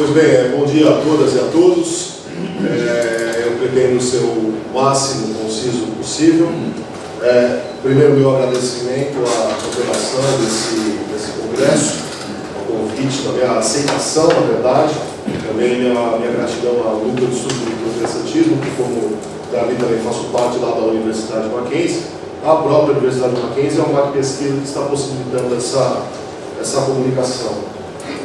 Pois bem, bom dia a todas e a todos. Eu pretendo ser o máximo conciso possível. Primeiro, meu agradecimento à coordenação desse congresso, ao convite, também à aceitação, na verdade, também minha gratidão ao Núcleo de Estudos do Protestantismo, que, como Davi, também faço parte lá da Universidade Mackenzie. A própria Universidade Mackenzie é uma pesquisa que está possibilitando essa comunicação.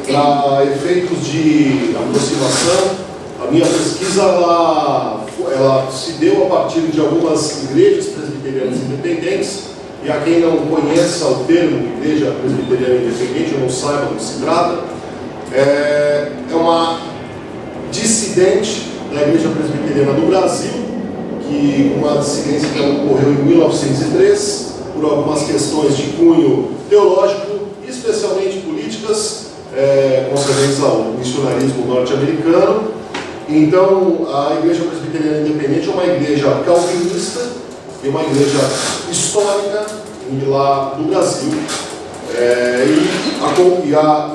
Para efeitos de aproximação, a minha pesquisa ela se deu a partir de algumas igrejas presbiterianas independentes, e a quem não conheça o termo igreja presbiteriana independente, ou não saiba do que se trata, é uma dissidente da igreja presbiteriana do Brasil, que uma dissidência que ocorreu em 1903, por algumas questões de cunho teológico, especialmente políticas, concernentes ao missionarismo norte-americano. Então, a Igreja Presbiteriana Independente é uma igreja calvinista e uma igreja histórica lá do Brasil.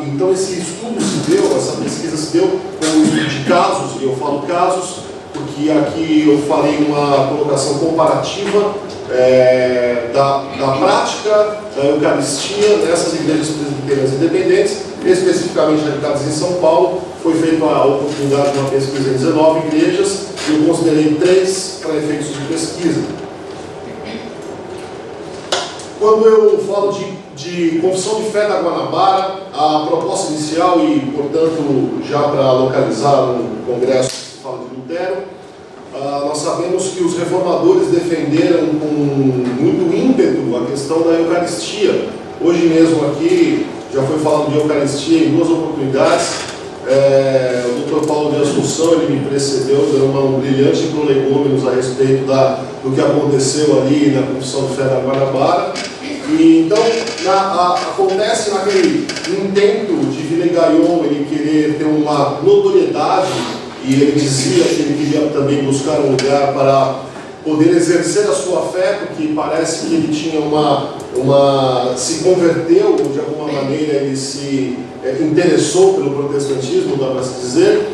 Então, esse estudo se deu, essa pesquisa se deu com um estudo de casos, e eu falo casos porque aqui eu falei uma colocação comparativa da prática da Eucaristia nessas igrejas presbiterianas independentes, especificamente radicadas em São Paulo. Foi feita a oportunidade de uma pesquisa em 19 igrejas, e eu considerei 3 para efeitos de pesquisa. Quando eu falo de Confissão de Fé da Guanabara, a proposta inicial, e portanto já para localizar um congresso que se fala de Lutero, nós sabemos que os reformadores defenderam com muito ímpeto a questão da Eucaristia. Hoje mesmo aqui já foi falado de Eucaristia em 2 oportunidades. O Dr. Paulo de Assunção, ele me precedeu, deu um brilhante prolegômenos a respeito do que aconteceu ali na Confissão de Fé da Guanabara. E então acontece naquele intento de Villegagnon ele querer ter uma notoriedade, e ele dizia que ele queria também buscar um lugar para poder exercer a sua fé, porque parece que ele tinha se converteu, de alguma maneira ele se interessou pelo protestantismo, dá para se dizer.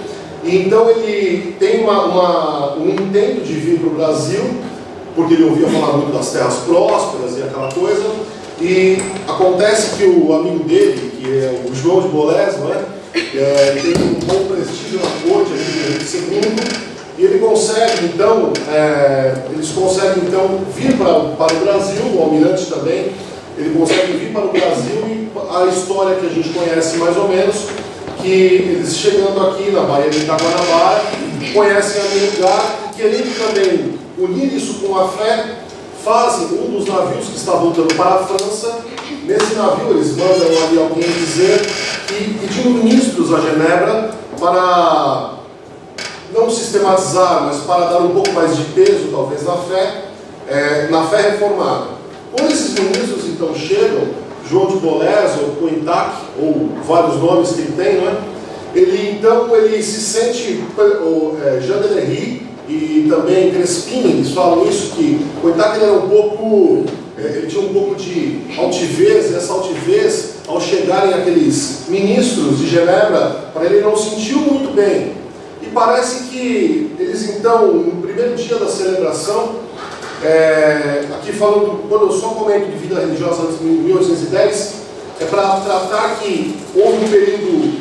E então ele tem um intento de vir para o Brasil, porque ele ouvia falar muito das terras prósperas e aquela coisa, e acontece que o amigo dele, que é o João de Bolés, não é? Tem um bom prestígio na corte ali de Henrique II, e eles conseguem então vir para o Brasil. O almirante também, ele consegue vir para o Brasil, e a história que a gente conhece mais ou menos, que eles chegando aqui na Baía de Guanabara, conhecem aquele lugar, e querendo também unir isso com a fé, fazem um dos navios que está voltando para a França. Nesse navio eles mandam ali alguém dizer que pedindo ministros a Genebra para não sistematizar, mas para dar um pouco mais de peso, talvez, na fé reformada. Quando esses ministros então chegam, João de Bolés, ou Cointac, ou vários nomes que ele tem, não é? Ele se sente, Jean de Lery e também Crespin, eles falam isso, que Cointac ele era ele tinha um pouco de altivez, e essa altivez, ao chegarem aqueles ministros de Genebra, para ele não sentiu muito bem. E parece que eles então, no primeiro dia da celebração, aqui falando, quando eu só comento de vida religiosa antes de 1810, é para tratar que houve um período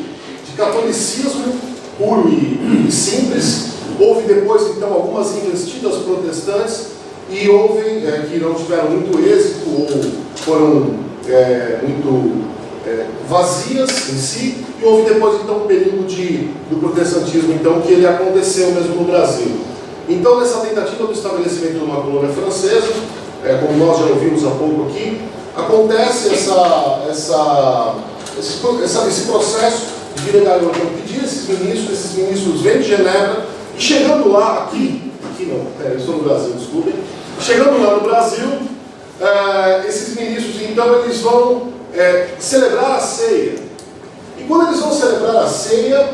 de catolicismo puro e simples, houve depois então algumas investidas protestantes, e houve que não tiveram muito êxito, ou foram muito vazias em si, e houve depois então um período do protestantismo então, que ele aconteceu mesmo no Brasil. Então, nessa tentativa do estabelecimento de uma colônia francesa, como nós já ouvimos há pouco aqui, acontece esse processo de Villegagnon pedir esses ministros vêm de Genebra, e chegando lá, eu estou no Brasil, desculpem, chegando lá no Brasil, esses ministros então eles vão celebrar a ceia. E quando eles vão celebrar a ceia,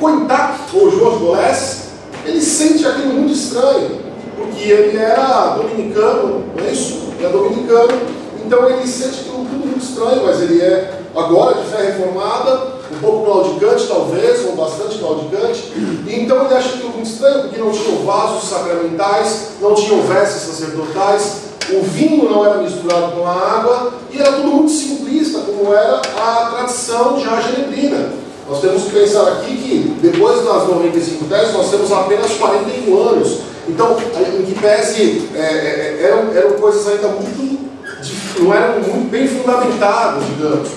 Cointac, ou João de Bolés, ele sente aquilo muito estranho, porque ele era dominicano, não é isso? Ele é dominicano, então ele sente aquilo tudo muito estranho, mas ele é agora de fé reformada, um pouco claudicante talvez, ou bastante claudicante, e então ele acha aquilo muito estranho, porque não tinham vasos sacramentais, não tinham vestes sacerdotais, o vinho não era misturado com a água, e era tudo muito simplista, como era a tradição já genebrina. Nós temos que pensar aqui que, depois das 95 teses, nós temos apenas 41 anos. Então, em que pese, eram coisas ainda muito, não eram muito bem fundamentadas, digamos.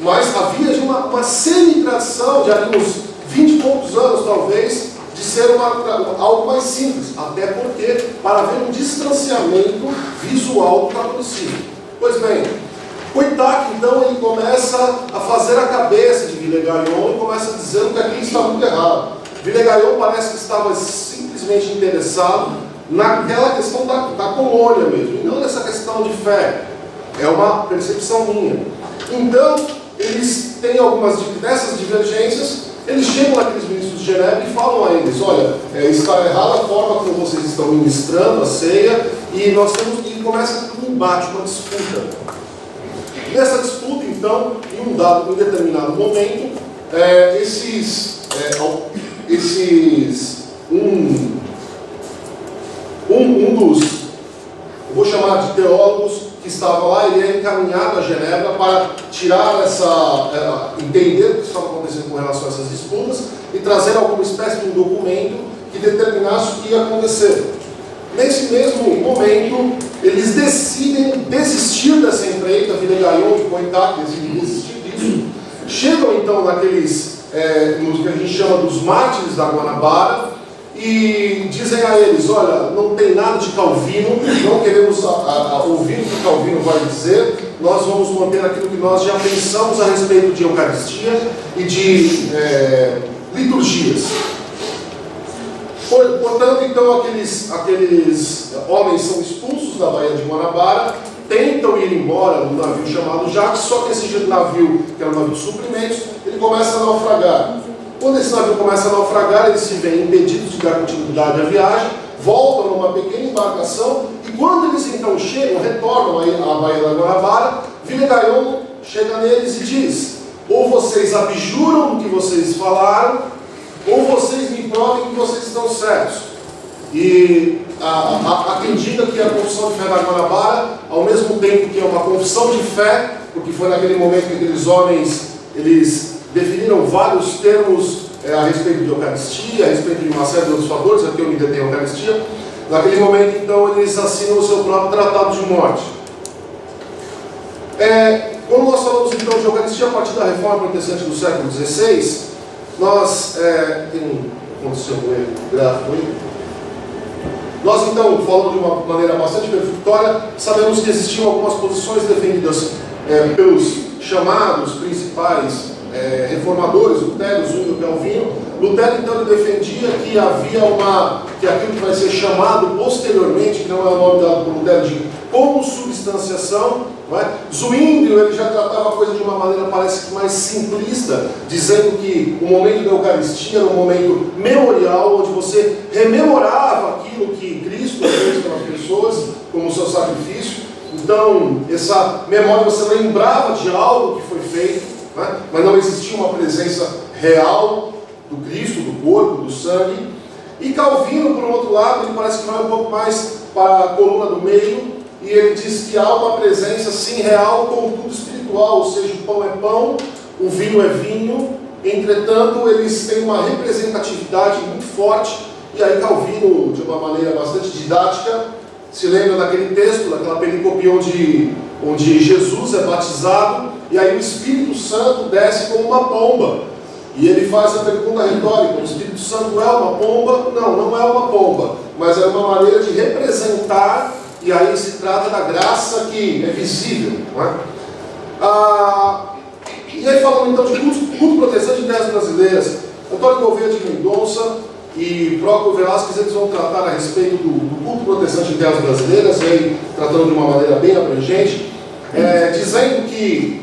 Mas havia uma semi-tradição de ali uns 20 e poucos anos, talvez, de ser algo mais simples. Até porque, para haver um distanciamento visual do catolicismo. Pois bem, Wojtak, então, ele começa a fazer a cabeça de Villegagnon e começa dizendo que aquilo está muito errado. Villegagnon parece que estava simplesmente interessado naquela questão da colônia mesmo, e não nessa questão de fé. É uma percepção minha. Então, eles têm algumas dessas divergêncis, eles chegam naqueles ministros de Genebra e falam a eles: olha, está errada a forma como vocês estão ministrando a ceia, e começa um embate, uma disputa. Nessa disputa, então, em um determinado momento, um dos, eu vou chamar de teólogos, que estava lá, ele é encaminhado a Genebra para tirar entender o que estava acontecendo com relação a essas disputas e trazer alguma espécie de um documento que determinasse o que ia acontecer. Nesse mesmo momento, eles decidem desistir dessa empreita, Villegagnon e Wojtak decidem desistir disso. Chegam então naqueles, no que a gente chama dos mártires da Guanabara, e dizem a eles: olha, não tem nada de Calvino, não queremos ouvir o que Calvino vai dizer, nós vamos manter aquilo que nós já pensamos a respeito de Eucaristia e de liturgias. Portanto, então, aqueles homens são expulsos da Baía de Guanabara, tentam ir embora no navio chamado Jacques, só que esse navio, que era um navio de suprimentos, ele começa a naufragar. Quando esse navio começa a naufragar, eles se veem impedidos de dar continuidade à viagem, voltam numa pequena embarcação, e quando eles então retornam à Baía da Guanabara, Villegagnon chega neles e diz: ou vocês abjuram do que vocês falaram, ou vocês me provem que vocês estão certos. E há quem diga que a confissão de fé da Guanabara, ao mesmo tempo que é uma confissão de fé, porque foi naquele momento que aqueles homens, eles definiram vários termos a respeito de Eucaristia, a respeito de uma série de outros fatores, aqui eu me detenho a Eucaristia. Naquele momento, então, eles assinam o seu próprio tratado de morte. Quando nós falamos, então, de Eucaristia a partir da reforma protestante do século XVI, nós... aconteceu com ele, gráfico aí. Nós, então, falando de uma maneira bastante perfunctória, sabemos que existiam algumas posições defendidas pelos chamados principais reformadores, Lutero, Zwingli e Calvino. Lutero, então, ele defendia que havia que aquilo que vai ser chamado posteriormente, que não é o nome dado por Lutero, de consubstanciação, não é? Zwingli, ele já tratava a coisa de uma maneira, parece que mais simplista, dizendo que o momento da Eucaristia era um momento memorial, onde você rememorava aquilo que Cristo fez pelas pessoas, como o seu sacrifício. Então, essa memória, você lembrava de algo que foi feito, né? Mas não existia uma presença real do Cristo, do corpo, do sangue. E Calvino, por outro lado, ele parece que vai um pouco mais para a coluna do meio, e ele diz que há uma presença sim real, contudo espiritual, ou seja, o pão é pão, o vinho é vinho, entretanto eles têm uma representatividade muito forte. E aí Calvino, de uma maneira bastante didática, se lembra daquele texto, daquela pericope onde Jesus é batizado, e aí o Espírito Santo desce como uma pomba. E ele faz a pergunta retórica: o Espírito Santo é uma pomba? Não, não é uma pomba, mas é uma maneira de representar, e aí se trata da graça que é visível, não é? E aí falando então de culto protestante em terras brasileiras, Antônio Gouveia de Mendonça e Próprio Velázquez, eles vão tratar a respeito do culto protestante em terras brasileiras, aí tratando de uma maneira bem abrangente, dizendo que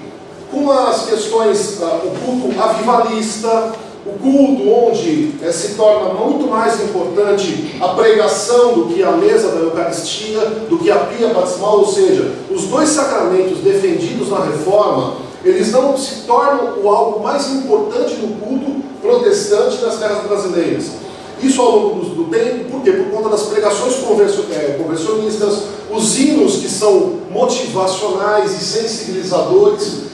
com as questões, o culto avivalista, o culto onde se torna muito mais importante a pregação do que a mesa da Eucaristia, do que a pia batismal, ou seja, os dois sacramentos defendidos na Reforma, eles não se tornam o algo mais importante no culto protestante das terras brasileiras. Isso ao longo do tempo, por quê? Por conta das pregações conversionistas, os hinos que são motivacionais e sensibilizadores,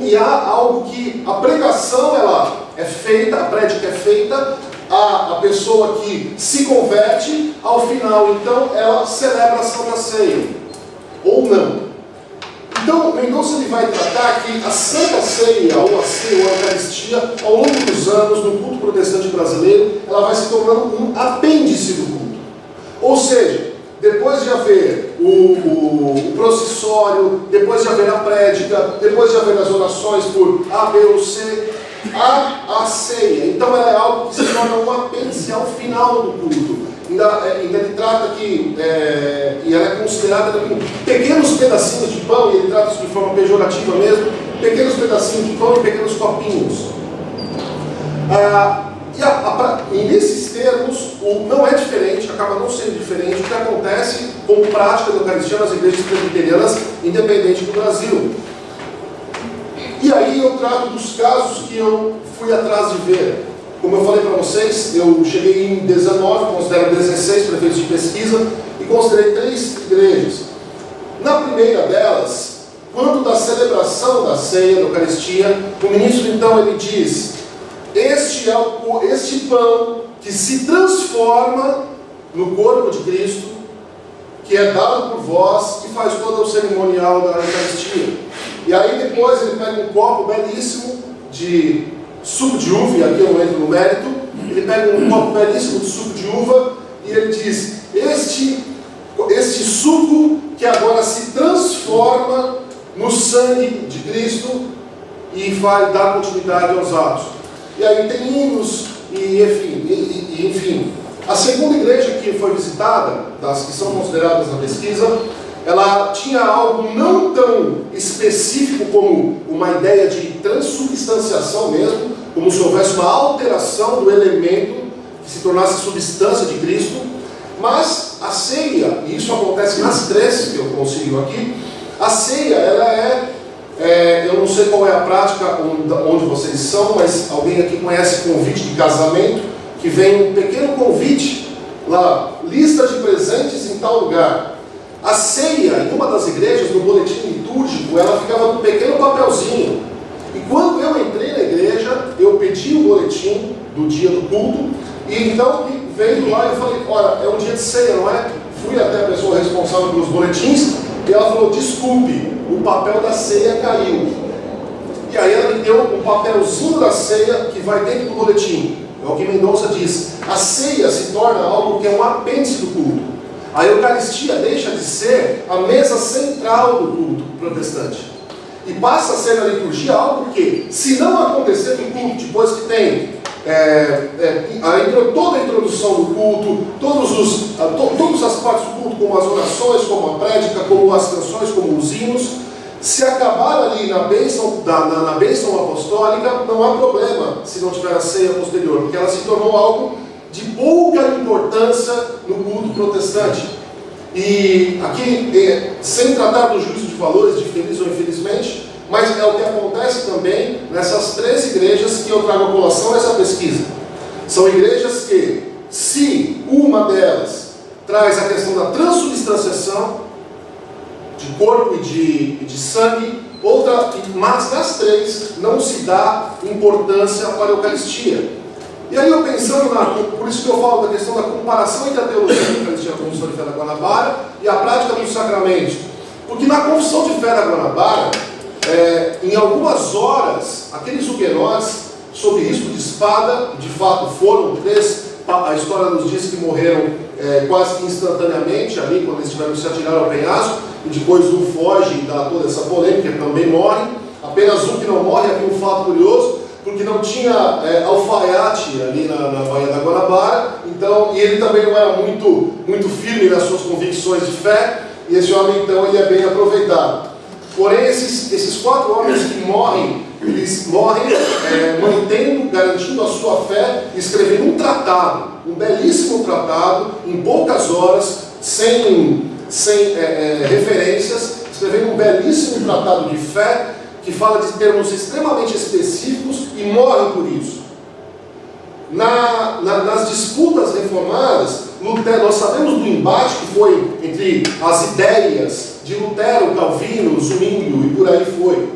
e há algo que a pregação ela é feita, a prédica é feita, a pessoa que se converte, ao final então ela celebra a Santa Ceia, ou não. Então, Mendonça ele vai tratar que a Santa Ceia, ou a Ceia, ou a Eucaristia, ao longo dos anos, no culto protestante brasileiro, ela vai se tornando um apêndice do culto. Ou seja, depois de haver o procissório, depois de haver a prédica, depois de haver as orações por A, B ou C, há a ceia. Então, ela é algo que se torna um apêndice ao final do culto. Ainda ele trata que, e ela é considerada como pequenos pedacinhos de pão, e ele trata isso de forma pejorativa mesmo, pequenos pedacinhos de pão e pequenos copinhos. E nesses termos, não é diferente, acaba não sendo diferente o que acontece como prática da Eucaristia nas igrejas presbiterianas, independente do Brasil. E aí eu trato dos casos que eu fui atrás de ver. Como eu falei para vocês, eu cheguei em 19, considero 16 prefeitos de pesquisa e considerei 3 igrejas. Na primeira delas, quando da celebração da ceia, da Eucaristia, o ministro então ele diz: este é este pão que se transforma no corpo de Cristo, que é dado por vós, e faz todo o cerimonial da Eucaristia. E aí depois ele pega um copo belíssimo de suco de uva, e aqui eu entro no mérito, ele pega um copo belíssimo de suco de uva, e ele diz: este suco que agora se transforma no sangue de Cristo e vai dar continuidade aos atos. E aí tem hinos, e enfim. A segunda igreja que foi visitada, das que são consideradas na pesquisa, ela tinha algo não tão específico como uma ideia de transubstanciação mesmo, como se houvesse uma alteração do elemento que se tornasse substância de Cristo, mas a ceia, e isso acontece nas 3 que eu consigo aqui, a ceia, ela eu não sei qual é a prática onde vocês são, mas alguém aqui conhece convite de casamento, que vem um pequeno convite lá, lista de presentes em tal lugar. A ceia, em uma das igrejas, no boletim litúrgico, ela ficava num pequeno papelzinho. E quando eu entrei na igreja, eu pedi o boletim do dia do culto, e então veio lá e eu falei: olha, é um dia de ceia, não é? Fui até a pessoa responsável pelos boletins, e ela falou: desculpe, o papel da ceia caiu. E aí ela me deu um papelzinho da ceia que vai dentro do boletim. É o que Mendonça diz: a ceia se torna algo que é um apêndice do culto. A Eucaristia deixa de ser a mesa central do culto protestante e passa a ser na liturgia algo que, se não acontecer no culto, depois que tem toda a introdução do culto, todas as partes do culto, como as orações, como a prédica, como as canções, como os hinos, se acabar ali na bênção apostólica, não há problema se não tiver a ceia posterior, porque ela se tornou algo de pouca importância no culto protestante. E aqui, sem tratar do juízo de valores, de feliz ou infelizmente, mas é o que acontece também nessas 3 igrejas que eu trago a colação nessa pesquisa. São igrejas que, se uma delas traz a questão da transubstanciação de corpo e de sangue, mas das 3 não se dá importância para a Eucaristia. E aí eu pensando, por isso que eu falo da questão da comparação entre a teologia da Eucaristia, a Confissão de Fé da Guanabara, e a prática dos sacramentos. Porque na Confissão de Fé da Guanabara, em algumas horas, aqueles huguenotes, sob risco de espada, de fato foram 3, a história nos diz que morreram quase que instantaneamente ali, quando eles tiveram que se atirar ao penhasco, e depois um foge e dá toda essa polêmica, também morre. Apenas um que não morre, aqui um fato curioso, porque não tinha alfaiate ali na Baía da Guanabara, então, e ele também não era muito firme nas suas convicções de fé, e esse homem então ele é bem aproveitado. Porém, esses 4 homens que morrem, eles morrem garantindo a sua fé, escrevendo um tratado, um belíssimo tratado, em poucas horas, sem referências, escrevendo um belíssimo tratado de fé, que fala de termos extremamente específicos e morre por isso. Nas disputas reformadas, Lutero, nós sabemos do embate que foi entre as ideias de Lutero, Calvino, Zwinglio e por aí foi.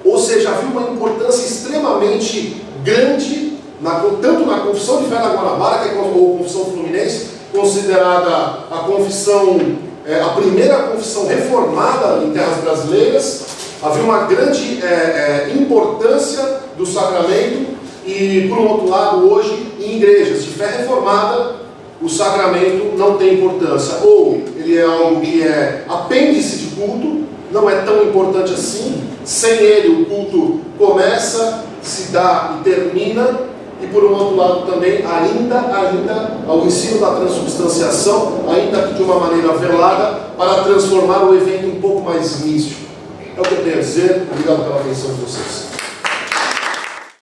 Ou seja, havia uma importância extremamente grande, tanto na Confissão de Fé da Guanabara, que é a Confissão Fluminense, considerada a confissão, a primeira confissão reformada em terras brasileiras. Havia uma grande importância do sacramento. E, por um outro lado, hoje, em igrejas de fé reformada, o sacramento não tem importância. Ou ele é algo que é apêndice de culto, não é tão importante assim. Sem ele, o culto começa, se dá e termina. E, por um outro lado, também, ainda ao ensino da transubstanciação, ainda que de uma maneira velada, para transformar o evento um pouco mais místico. É o que eu tenho a dizer. Obrigado pela atenção de vocês.